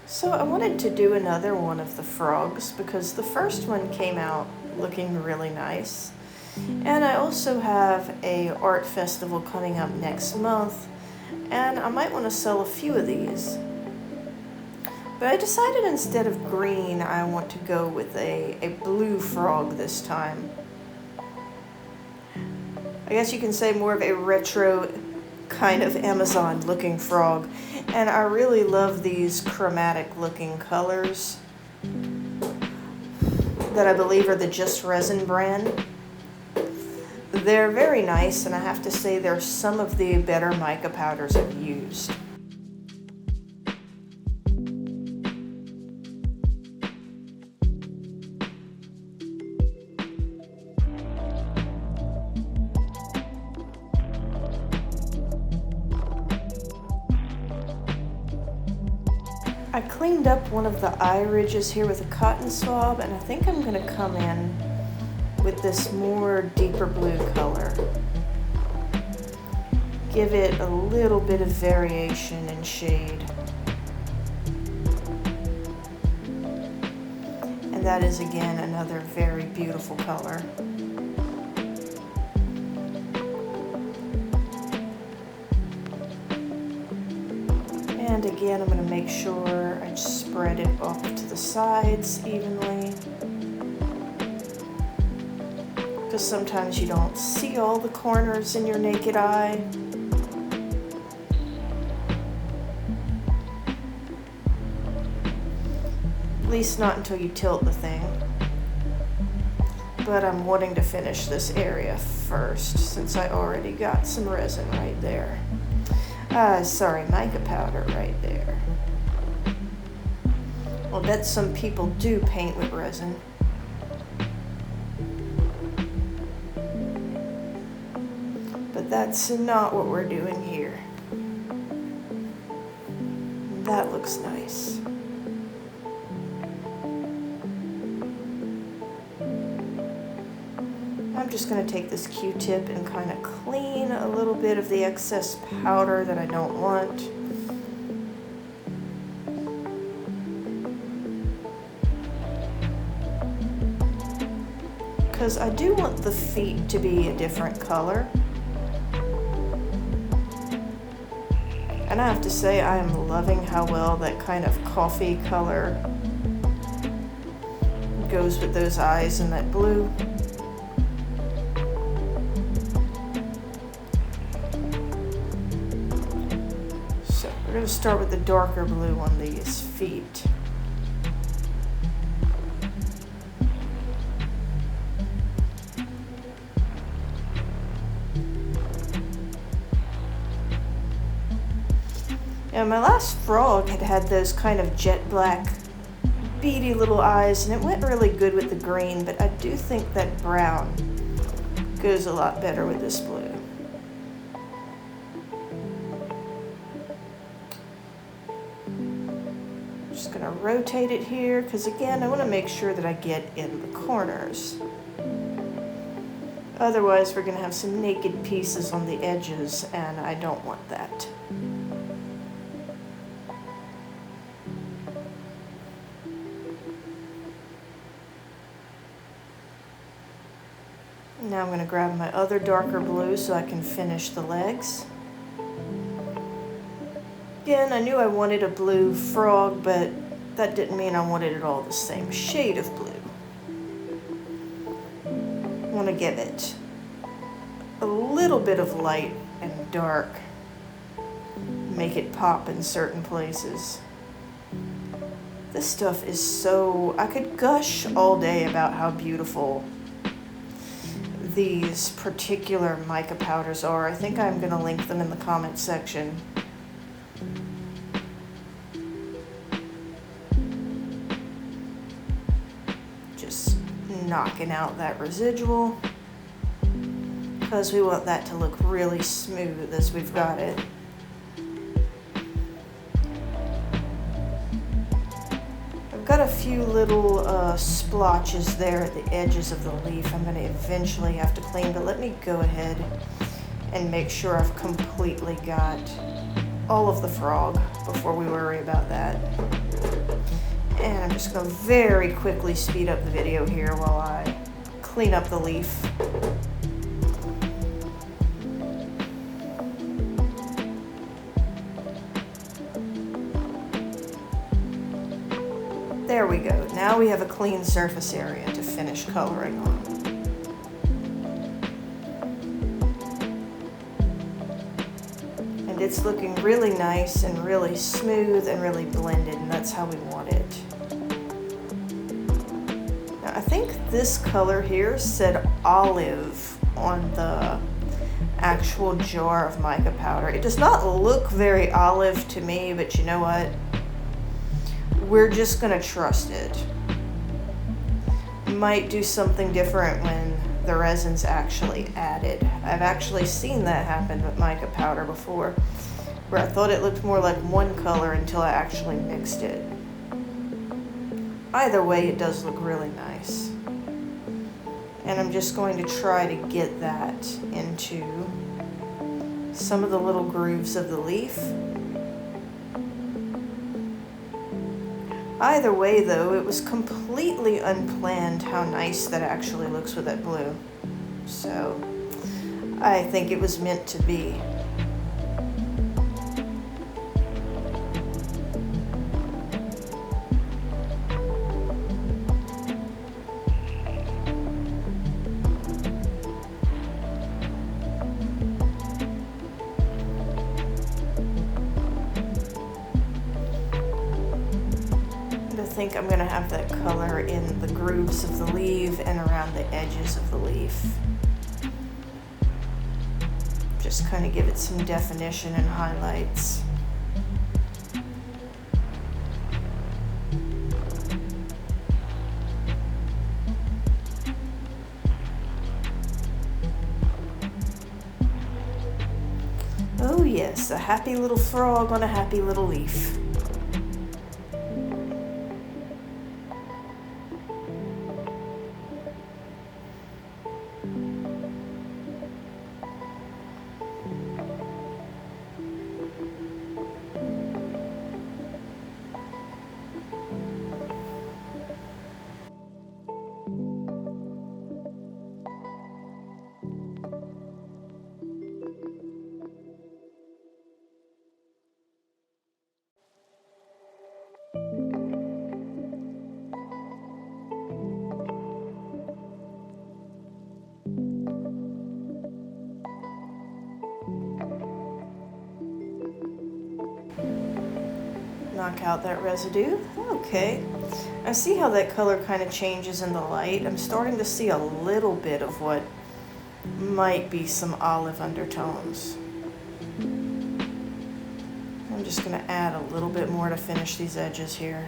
So I wanted to do another one of the frogs because the first one came out looking really nice. And I also have a art festival coming up next month, and I might want to sell a few of these. But I decided instead of green, I want to go with a blue frog this time. I guess you can say more of a retro kind of Amazon looking frog. And I really love these chromatic looking colors that I believe are the Just Resin brand. They're very nice, and I have to say they're some of the better mica powders I've used. I cleaned up one of the eye ridges here with a cotton swab, and I think I'm going to come in with this more deeper blue color. Give it a little bit of variation in shade. And that is again another very beautiful color. And again, I'm going to make sure I spread it off to the sides evenly. Because sometimes you don't see all the corners in your naked eye. At least not until you tilt the thing. But I'm wanting to finish this area first since I already got some resin right there. Sorry, mica powder right there. I'll bet some people do paint with resin. But that's not what we're doing here. That looks nice. I'm just going to take this Q-tip and kind of clean a little bit of the excess powder that I don't want. Because I do want the feet to be a different color. And I have to say, I am loving how well that kind of coffee color goes with those eyes and that blue. So we're going to start with the darker blue on these feet. And my last frog had those kind of jet black, beady little eyes, and it went really good with the green, but I do think that brown goes a lot better with this blue. Just gonna rotate it here, because again, I wanna make sure that I get in the corners. Otherwise, we're gonna have some naked pieces on the edges, and I don't want that. Now I'm going to grab my other darker blue so I can finish the legs. Again, I knew I wanted a blue frog, but that didn't mean I wanted it all the same shade of blue. I want to give it a little bit of light and dark, make it pop in certain places. This stuff is so... I could gush all day about how beautiful these particular mica powders are. I think I'm going to link them in the comment section. Just knocking out that residual because we want that to look really smooth as we've got it. I've got a few little splotches there at the edges of the leaf I'm going to eventually have to clean, but let me go ahead and make sure I've completely got all of the frog before we worry about that. And I'm just going to very quickly speed up the video here while I clean up the leaf. There we go. Now we have a clean surface area to finish coloring on. And it's looking really nice and really smooth and really blended, and that's how we want it. Now I think this color here said olive on the actual jar of mica powder. It does not look very olive to me, but you know what? We're just gonna trust it. Might do something different when the resin's actually added. I've actually seen that happen with mica powder before, where I thought it looked more like one color until I actually mixed it. Either way, it does look really nice. And I'm just going to try to get that into some of the little grooves of the leaf. Either way though, it was completely unplanned how nice that actually looks with that blue. So, I think it was meant to be. I think I'm going to have that color in the grooves of the leaf and around the edges of the leaf. Just kind of give it some definition and highlights. Oh yes, a happy little frog on a happy little leaf. Knock out that residue. Okay. I see how that color kind of changes in the light. I'm starting to see a little bit of what might be some olive undertones. I'm just going to add a little bit more to finish these edges here.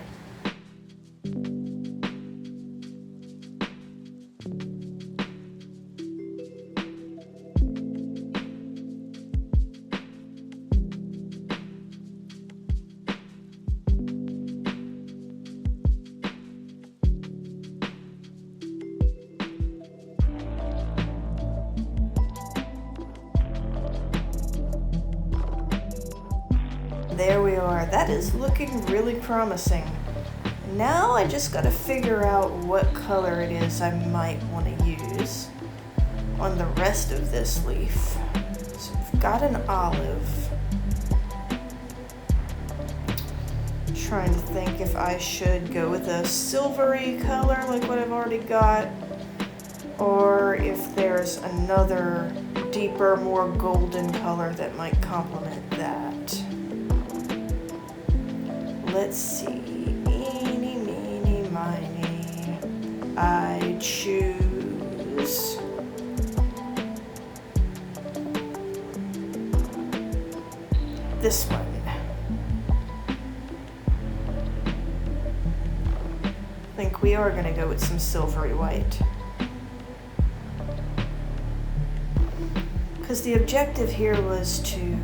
There we are. That is looking really promising. Now I just got to figure out what color it is I might want to use on the rest of this leaf. So we've got an olive. Trying to think if I should go with a silvery color like what I've already got, or if there's another deeper, more golden color that might complement that. Let's see, eeny, meeny, miny, I choose this one. I think we are going to go with some silvery white. Because the objective here was to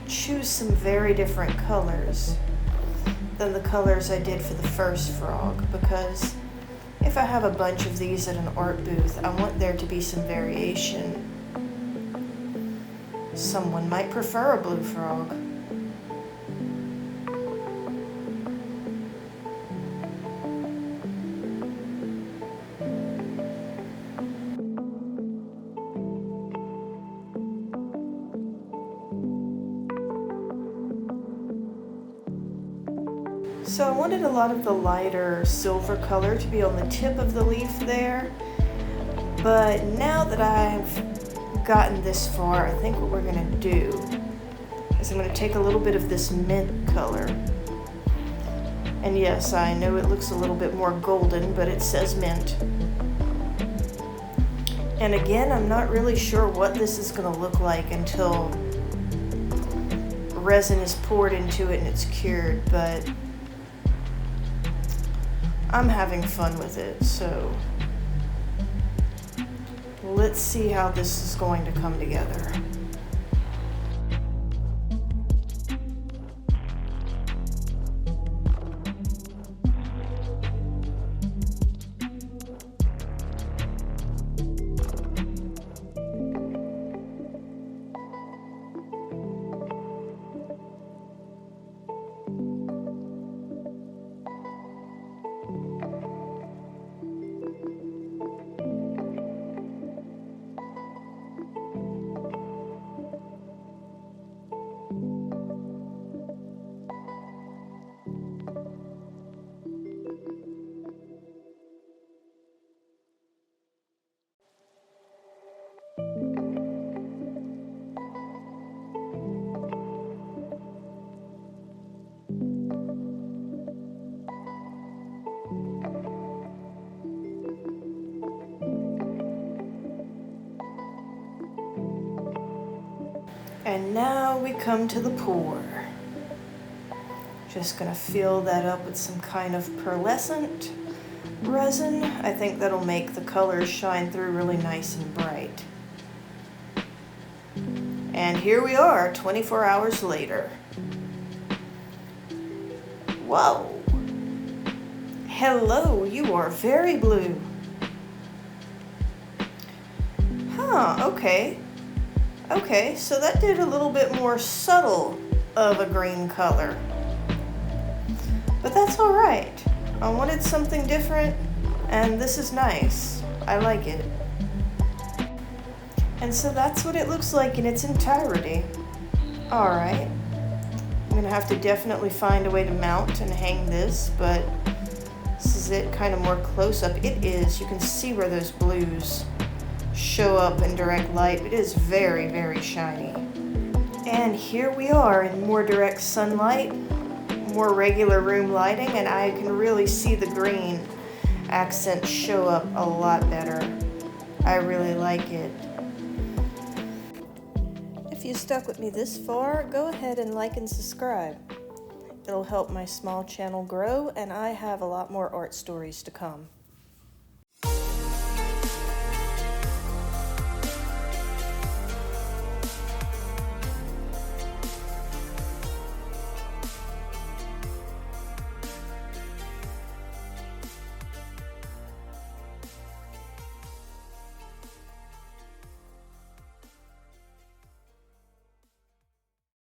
choose some very different colors than the colors I did for the first frog, because if I have a bunch of these at an art booth, I want there to be some variation. Someone might prefer a blue frog. So I wanted a lot of the lighter silver color to be on the tip of the leaf there, but now that I've gotten this far, I think what we're going to do is I'm going to take a little bit of this mint color. And yes, I know it looks a little bit more golden, but it says mint. And again, I'm not really sure what this is going to look like until resin is poured into it and it's cured, but I'm having fun with it, so let's see how this is going to come together. And now we come to the pour. Just gonna fill that up with some kind of pearlescent resin. I think that'll make the colors shine through really nice and bright. And here we are, 24 hours later. Whoa! Hello, you are very blue. Huh, okay. Okay, so that did a little bit more subtle of a green color. But that's all right. I wanted something different, and this is nice. I like it. And so that's what it looks like in its entirety. All right. I'm gonna have to definitely find a way to mount and hang this, but this is it kind of more close up. It is, you can see where those blues show up in direct light. It is very, very shiny. And here we are in more direct sunlight, more regular room lighting, and I can really see the green accents show up a lot better. I really like it. If you stuck with me this far, go ahead and like and subscribe. It'll help my small channel grow, and I have a lot more art stories to come.